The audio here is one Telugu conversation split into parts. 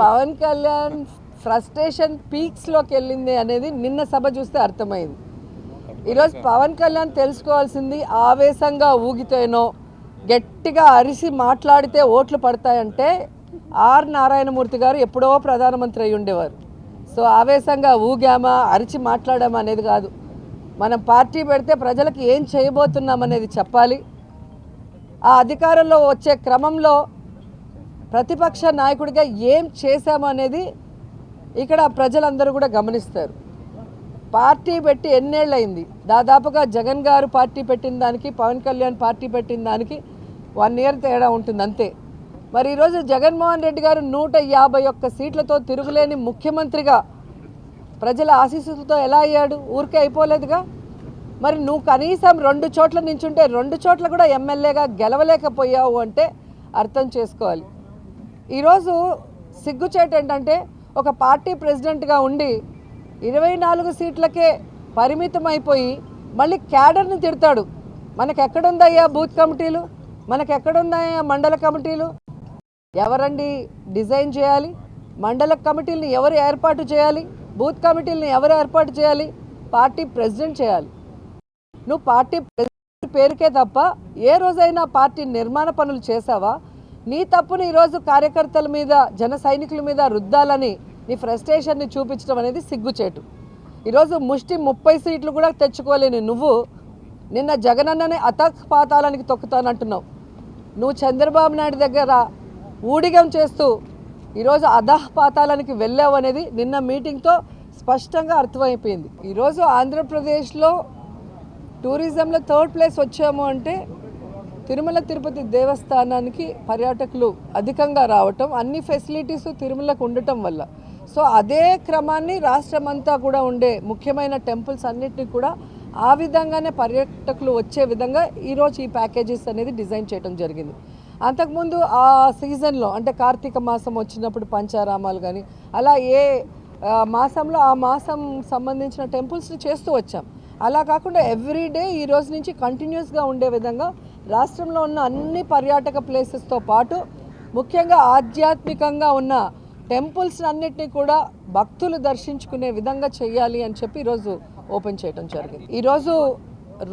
పవన్ కళ్యాణ్ ఫ్రస్ట్రేషన్ పీక్స్లోకి వెళ్ళింది అనేది నిన్న సభ చూస్తే అర్థమైంది. ఈరోజు పవన్ కళ్యాణ్ తెలుసుకోవాల్సింది ఆవేశంగా ఊగితేనో గట్టిగా అరిసి మాట్లాడితే ఓట్లు పడతాయంటే ఆర్ నారాయణమూర్తి గారు ఎప్పుడో ప్రధానమంత్రి అయి ఉండేవారు. సో ఆవేశంగా ఊగామా అరిచి మాట్లాడామా అనేది కాదు, మనం పార్టీ పెడితే ప్రజలకు ఏం చేయబోతున్నాం అనేది చెప్పాలి. ఆ అధికారంలో వచ్చే క్రమంలో ప్రతిపక్ష నాయకుడిగా ఏం చేశాము అనేది ఇక్కడ ప్రజలందరూ కూడా గమనిస్తారు. పార్టీ పెట్టి ఎన్నేళ్ళయింది, దాదాపుగా జగన్ గారు పార్టీ పెట్టిన దానికి పవన్ కళ్యాణ్ పార్టీ పెట్టిన దానికి 1 year తేడా ఉంటుంది అంతే. మరి ఈరోజు జగన్మోహన్ రెడ్డి గారు 151 సీట్లతో తిరుగులేని ముఖ్యమంత్రిగా ప్రజల ఆశీస్సులతో ఎలా అయ్యాడు? ఊరికే అయిపోలేదుగా. మరి నువ్వు కనీసం 2 చోట్ల నించుంటే 2 చోట్ల కూడా ఎమ్మెల్యేగా గెలవలేకపోయావు అంటే అర్థం చేసుకోవాలి. ఈరోజు సిగ్గుచేటు ఏంటంటే ఒక పార్టీ ప్రెసిడెంట్గా ఉండి 24 సీట్లకే పరిమితం అయిపోయి మళ్ళీ క్యాడర్ని తిడతాడు. మనకెక్కడుందయ్యా బూత్ కమిటీలు, మనకెక్కడుందయ్యా మండల కమిటీలు? ఎవరండి డిజైన్ చేయాలి? మండల కమిటీలను ఎవరు ఏర్పాటు చేయాలి? బూత్ కమిటీలను ఎవరు ఏర్పాటు చేయాలి? పార్టీ ప్రెసిడెంట్ చేయాలి. నువ్వు పార్టీ ప్రెసిడెంట్ పేరుకే తప్ప ఏ రోజైనా పార్టీ నిర్మాణ పనులు చేసావా? నీ తప్పుని ఈరోజు కార్యకర్తల మీద జన సైనికుల మీద రుద్దాలని నీ ఫ్రస్ట్రేషన్ని చూపించడం అనేది సిగ్గుచేటు. ఈరోజు ముష్టి 30 సీట్లు కూడా తెచ్చుకోలేని నువ్వు నిన్న జగనన్ననే అతపాతాలానికి తొక్కుతానంటున్నావు. నువ్వు చంద్రబాబు నాయుడు దగ్గర ఊడిగం చేస్తూ ఈరోజు అధపాతాలానికి వెళ్ళావు అనేది నిన్న మీటింగ్తో స్పష్టంగా అర్థమైపోయింది. ఈరోజు ఆంధ్రప్రదేశ్లో టూరిజంలో 3rd place వచ్చాము అంటే తిరుమల తిరుపతి దేవస్థానానికి పర్యాటకులు అధికంగా రావటం, అన్ని ఫెసిలిటీస్ తిరుమలకు ఉండటం వల్ల. సో అదే క్రమాన్ని రాష్ట్రమంతా కూడా ఉండే ముఖ్యమైన టెంపుల్స్ అన్నిటినీ కూడా ఆ విధంగానే పర్యాటకులు వచ్చే విధంగా ఈరోజు ఈ ప్యాకేజెస్ అనేది డిజైన్ చేయడం జరిగింది. అంతకుముందు ఆ సీజన్లో అంటే కార్తీక మాసం వచ్చినప్పుడు పంచారామాలు కానీ అలా ఏ మాసంలో ఆ మాసం సంబంధించిన టెంపుల్స్ని చేస్తూ వచ్చాం. అలా కాకుండా ఎవ్రీడే ఈ రోజు నుంచి కంటిన్యూస్గా ఉండే విధంగా రాష్ట్రంలో ఉన్న అన్ని పర్యాటక ప్లేసెస్తో పాటు ముఖ్యంగా ఆధ్యాత్మికంగా ఉన్న టెంపుల్స్ అన్నిటినీ కూడా భక్తులు దర్శించుకునే విధంగా చేయాలి అని చెప్పి ఈరోజు ఓపెన్ చేయడం జరిగింది. ఈరోజు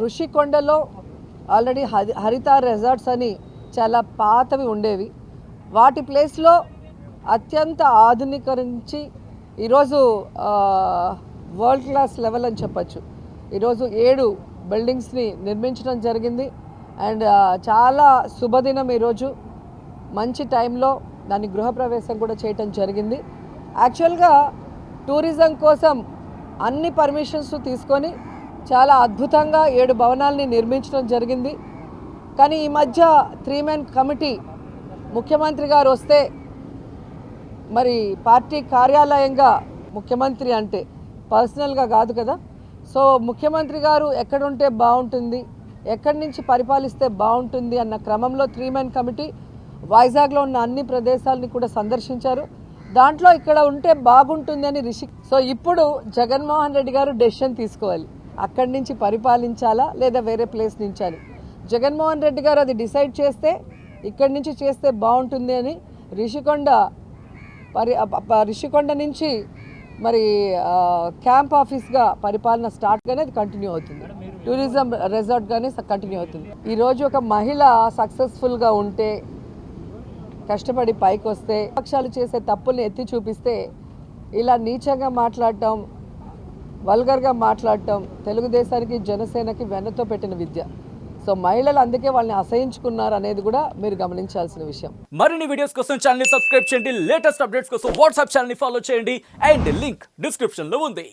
ఋషికొండలో ఆల్రెడీ హరిత రిసార్ట్స్ అని చాలా పాతవి ఉండేవి, వాటి ప్లేస్లో అత్యంత ఆధునీకరించి ఈరోజు వరల్డ్ క్లాస్ లెవెల్ అని చెప్పచ్చు. ఈరోజు 7 బిల్డింగ్స్ని నిర్మించడం జరిగింది. అండ్ చాలా శుభదినం ఈరోజు, మంచి టైంలో దాన్ని గృహప్రవేశం కూడా చేయటం జరిగింది. యాక్చువల్గా టూరిజం కోసం అన్ని పర్మిషన్స్ తీసుకొని చాలా అద్భుతంగా 7 భవనాలని నిర్మించడం జరిగింది. కానీ ఈ మధ్య 3-man కమిటీ ముఖ్యమంత్రి గారు వస్తే మరి పార్టీ కార్యాలయంగా ముఖ్యమంత్రి అంటే పర్సనల్గా కాదు కదా. సో ముఖ్యమంత్రి గారు ఎక్కడుంటే బాగుంటుంది, ఎక్కడి నుంచి పరిపాలిస్తే బాగుంటుంది అన్న క్రమంలో 3-man కమిటీ వైజాగ్లో ఉన్న అన్ని ప్రదేశాలని కూడా సందర్శించారు. దాంట్లో ఇక్కడ ఉంటే బాగుంటుంది అని సో ఇప్పుడు జగన్మోహన్ రెడ్డి గారు డెసిషన్ తీసుకోవాలి, అక్కడి నుంచి పరిపాలించాలా లేదా వేరే ప్లేస్ నుంచి అని. జగన్మోహన్ రెడ్డి గారు అది డిసైడ్ చేస్తే ఇక్కడి నుంచి చేస్తే బాగుంటుంది అని రిషికొండ నుంచి మరి క్యాంప్ ఆఫీస్గా పరిపాలన స్టార్ట్ గానే అది కంటిన్యూ అవుతుంది, టూరిజం రిసార్ట్గానే కంటిన్యూ అవుతుంది. ఈరోజు ఒక మహిళ సక్సెస్ఫుల్గా ఉంటే, కష్టపడి పైకి వస్తే, పక్షాలు చేసే తప్పుల్ని ఎత్తి చూపిస్తే ఇలా నీచంగా మాట్లాడటం, వల్గర్గా మాట్లాడటం తెలుగుదేశానికి జనసేనకి వెన్నతో పెట్టిన విద్య. సో మహిళలు అందుకే వాళ్ళని అసహించుకున్నారు అనేది కూడా మీరు గమనించాల్సిన విషయం. మరిన్ని వీడియోస్ కోసం ఛానల్ ని సబ్స్క్రైబ్ చేయండి, లేటెస్ట్ అప్డేట్స్ కోసం వాట్సాప్ ఛానల్ ని ఫాలో చేయండి అండ్ లింక్ డిస్క్రిప్షన్ లో ఉంది.